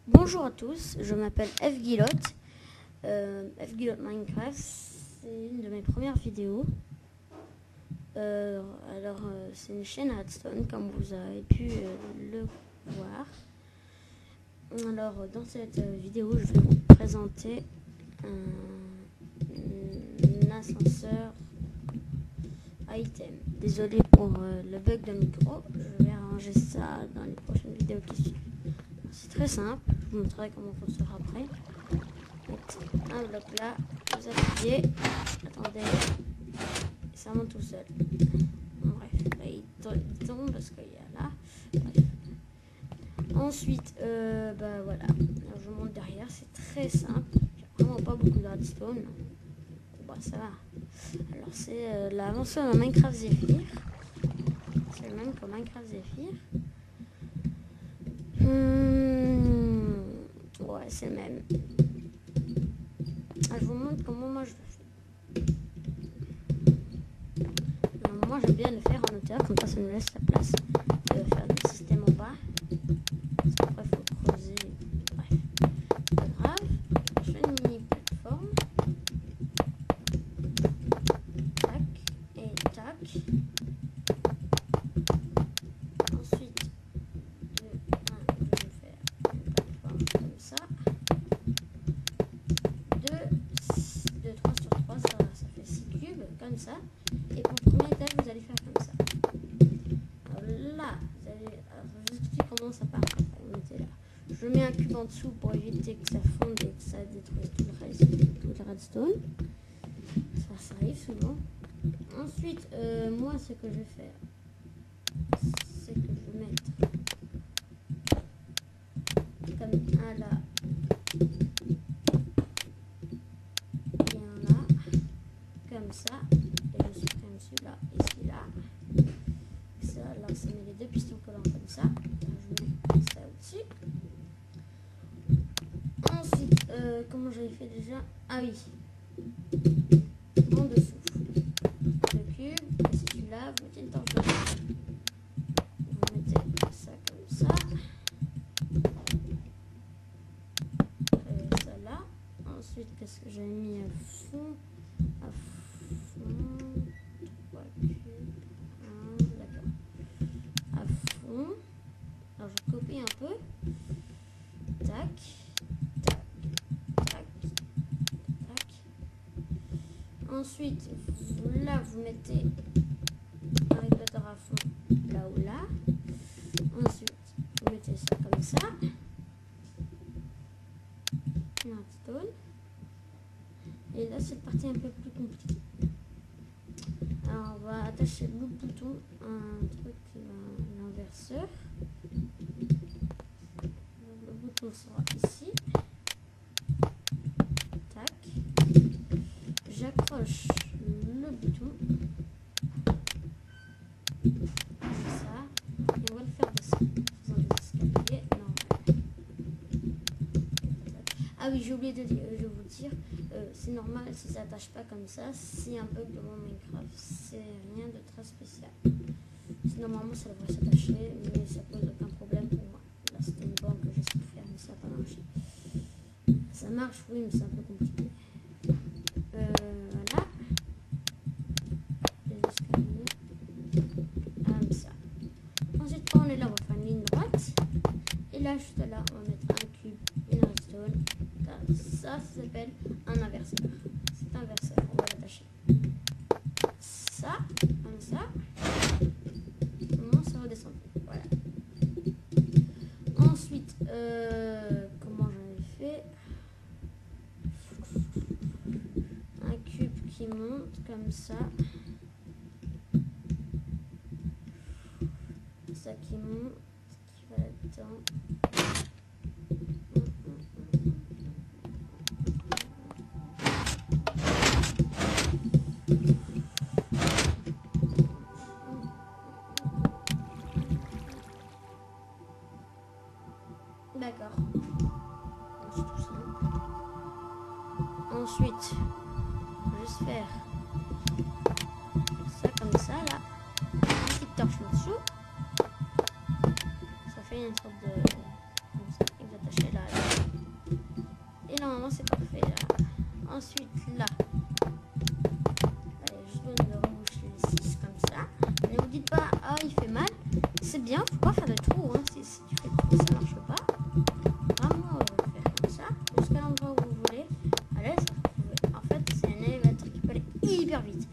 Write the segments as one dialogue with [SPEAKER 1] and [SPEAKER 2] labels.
[SPEAKER 1] Bonjour à tous, je m'appelle Fguilotte. Fguilotte Minecraft, c'est une de mes premières vidéos. C'est une chaîne Redstone, comme vous avez pu le voir. Alors, dans cette vidéo, je vais vous présenter un ascenseur item. Désolé pour le bug de micro, je vais arranger ça dans les prochaines vidéos qui suivent. C'est très simple, je vous montrerai comment construire après. Mettez un bloc là, vous appuyez, attendez, et ça monte tout seul. Bref, là, il tombe parce qu'il y a là. Bref. Ensuite, voilà, alors, je monte derrière, c'est très simple. J'ai vraiment pas beaucoup de redstone. Bon, ça va. Alors, c'est l'avanceur de Minecraft Zephyr. C'est le même que Minecraft Zephyr. Ouais, c'est le même. Je vous montre comment moi je le fais. Alors, moi j'aime bien le faire en hauteur, comme ça me laisse la place de faire le système en bas. Parce qu'après il faut creuser. Bref, pas grave. Je fais une mini plateforme. Tac et tac. Ensuite, je vais faire une plateforme comme ça. 2, 3 sur 3, ça fait 6 cubes, comme ça. Et pour le premier étage, vous allez faire comme ça. Alors là, vous allez... Alors, je vous explique comment ça part. Là. Je mets un cube en dessous pour éviter que ça fonde et que ça détruise tout le redstone. Ça arrive souvent. Ensuite, moi, ce que je vais faire, c'est que je vais mettre comme un là. Comme ça, et je supprime celui-là et celui-là. Ça, là, ça met les deux pistons collants comme ça. Je mets ça au-dessus. Ensuite, comment j'avais fait déjà? Ah oui, en dessous. Le cube, et celui-là, vous mettez une torche de bois. Vous mettez ça comme ça. Ça là. Ensuite, qu'est-ce que j'ai mis à fond? À fond, 3 cubes, 1, d'accord, à fond. Alors je copie un peu, tac, tac, tac, tac. Ensuite, là vous mettez un répéteur à fond, là ou là. Ensuite, vous mettez ça comme ça, un redstone. Et là, cette partie un peu plus compliquée. Alors, on va attacher le bouton à un truc, l'inverseur. Le bouton sera ici. Tac. J'accroche le bouton. Comme ça. Et on va le faire descendre. Faisant des escaliers. Non. Ah oui, j'ai oublié de vous dire. C'est normal si ça n'attache pas comme ça, c'est un bug de mon Minecraft, c'est rien de très spécial. Normalement ça devrait s'attacher, mais ça pose aucun problème pour moi. Là c'était une banque que j'ai souffert, mais ça n'a pas marché. Ça marche, oui, mais c'est un peu compliqué. Voilà. Les escaliers. Comme ça. Ensuite, quand on est là, on va faire une ligne droite. Et là, juste là, on va mettre un cube, une redstone. Ça s'appelle un inverseur. C'est un inverseur, on va l'attacher. Ça, comme ça. Comment ça redescend? Voilà. Ensuite, comment j'avais fait? Un cube qui monte comme ça. Ça qui monte, qui va là-dedans. D'accord. C'est tout simple. Ensuite, on va juste faire ça comme ça, là. Une petite torche en dessous. Ça fait une sorte de... comme ça. Et vous attachez là. moi c'est parfait là. Ensuite là. Allez, je viens de reboucher les 6 comme ça. Ne vous dites pas, ah il fait mal. C'est bien, faut pas faire de trou. Hein. Si tu fais de trou, ça marche pas. Vraiment faire comme ça, jusqu'à l'endroit où vous voulez. Allez, en fait, c'est un élévateur qui peut aller hyper vite.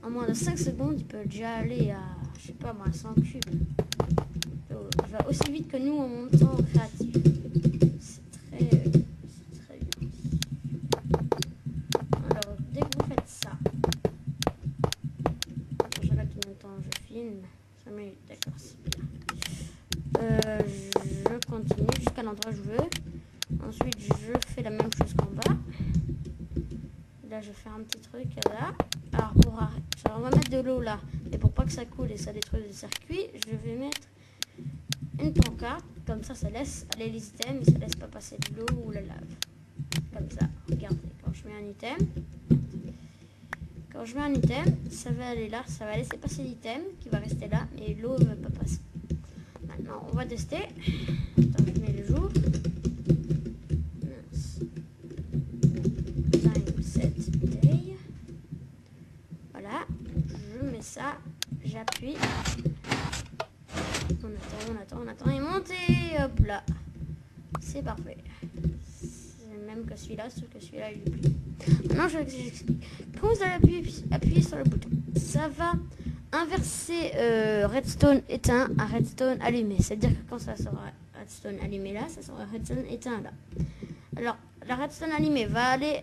[SPEAKER 1] En moins de 5 secondes, il peut déjà aller à, je sais pas moi, 100 cubes. Il va aussi vite que nous en montant en créatif. C'est très bien. Alors, dès que vous faites ça, je regarde combien de temps je filme. 5 minutes, d'accord, c'est bien. Je continue jusqu'à l'endroit où je veux. Ensuite, je fais la même chose qu'en bas. Là, je vais faire un petit truc là. Alors, on va mettre de l'eau là. Et pour pas que ça coule et ça détruise le circuit, je vais mettre une pancarte. Comme ça laisse aller les items et ça laisse pas passer de l'eau ou la lave. Comme ça. Regardez, quand je mets un item, ça va aller là. Ça va laisser passer l'item qui va rester là. Et l'eau ne va pas passer. Maintenant, on va tester. Attends, je mets le jour. Time set day. Voilà. Je mets ça. J'appuie. On attend. Et montez. Hop là. C'est parfait. C'est même que celui-là, sauf que celui-là, il est plus. Maintenant, j'explique. Quand vous allez appuyer sur le bouton, ça va inverser redstone éteint à redstone allumé. C'est-à-dire que quand ça sera redstone allumé là, ça sera redstone éteint là. Alors, la redstone allumée va aller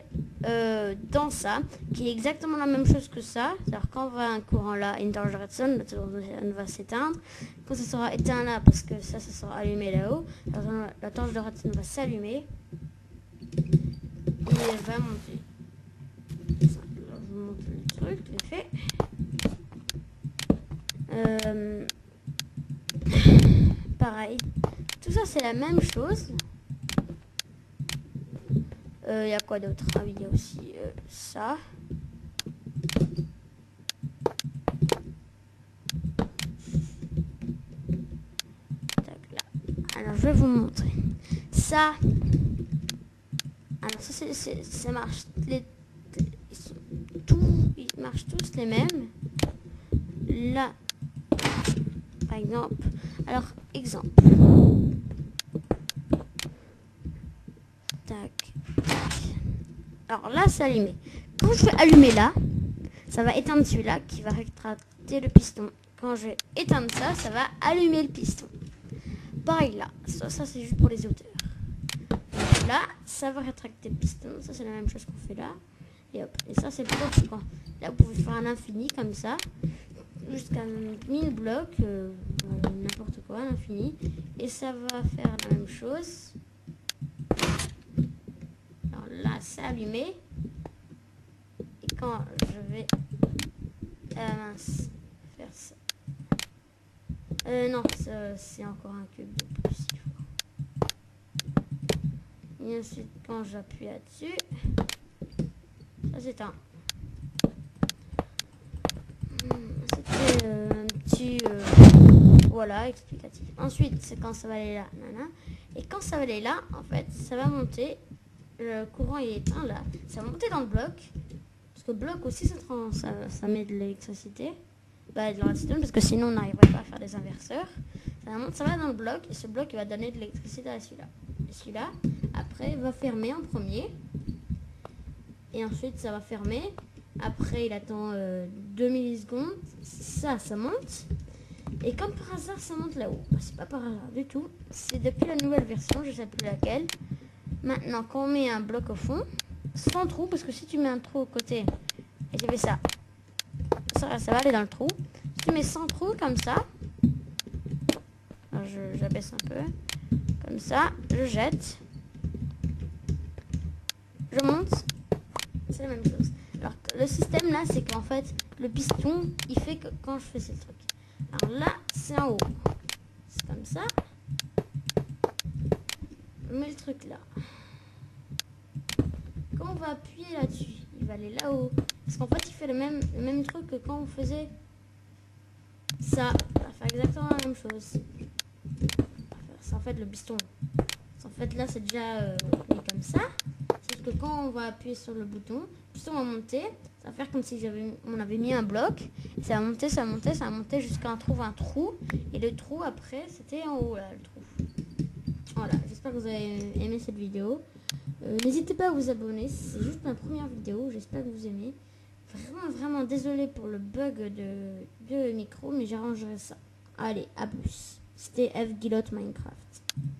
[SPEAKER 1] dans ça, qui est exactement la même chose que ça. Alors, quand on va un courant là, une torche de redstone, la torche va s'éteindre. Quand ça sera éteint là, parce que ça sera allumé là-haut, la torche de redstone va s'allumer et elle va monter. Alors, je vous montre le truc, vite fait. Pareil, tout ça c'est la même chose. Il y a quoi d'autre? Ah oui, il y a aussi ça. Tac, là. Alors je vais vous montrer ça. Alors ça marche. Ils marchent tous les mêmes. Là, par exemple. Alors exemple. Tac. Alors là, c'est allumé. Quand je vais allumer là, ça va éteindre celui-là qui va rétracter le piston. Quand je vais éteindre ça, ça va allumer le piston. Pareil là, ça c'est juste pour les hauteurs. Donc là, ça va rétracter le piston. Ça c'est la même chose qu'on fait là. Et hop. Et ça c'est pour quand. Là vous pouvez faire un infini comme ça. Jusqu'à 1000 blocs. N'importe quoi, l'infini. Et ça va faire la même chose. Alors là, c'est allumé. Et quand je vais mince, faire ça. Non, c'est encore un cube de plus. Et ensuite, quand j'appuie là-dessus, ça s'éteint. C'était un petit voilà, explicatif. Ensuite, c'est quand ça va aller là. Nana. Et quand ça va aller là, en fait, ça va monter. Le courant il est éteint là. Ça va monter dans le bloc. Parce que le bloc aussi, ça met de l'électricité. Bah, de la redstone, parce que sinon on n'arriverait pas à faire des inverseurs. Ça va dans le bloc. Et ce bloc il va donner de l'électricité à celui-là. Et celui-là, après, va fermer en premier. Et ensuite, ça va fermer. Après, il attend 2 millisecondes. Ça monte. Et comme par hasard, ça monte là-haut. C'est pas par hasard du tout. C'est depuis la nouvelle version, je sais plus laquelle. Maintenant, quand on met un bloc au fond, sans trou, parce que si tu mets un trou au côté, et tu fais ça, ça va aller dans le trou. Si tu mets sans trou, comme ça, j'abaisse un peu, comme ça, je jette, je monte, c'est la même chose. Alors, le système là, c'est qu'en fait, le piston, il fait que quand je fais ce truc. Alors là, c'est en haut. C'est comme ça. Je mets le truc là. Quand on va appuyer là-dessus, il va aller là-haut. Parce qu'en fait, il fait le même truc que quand on faisait ça. Il va faire exactement la même chose. C'est en fait le piston. En fait, là, c'est déjà mis comme ça. Sauf que quand on va appuyer sur le bouton, plus on va monter, ça va faire comme si on avait mis un bloc. Et ça va monter, ça va monter, ça va monter jusqu'à un trou. Et le trou après, c'était en haut là, le trou. Voilà, j'espère que vous avez aimé cette vidéo. N'hésitez pas à vous abonner, c'est juste ma première vidéo, j'espère que vous aimez. Vraiment désolé pour le bug de micro, mais j'arrangerai ça. Allez, à plus. C'était F Guillotte Minecraft.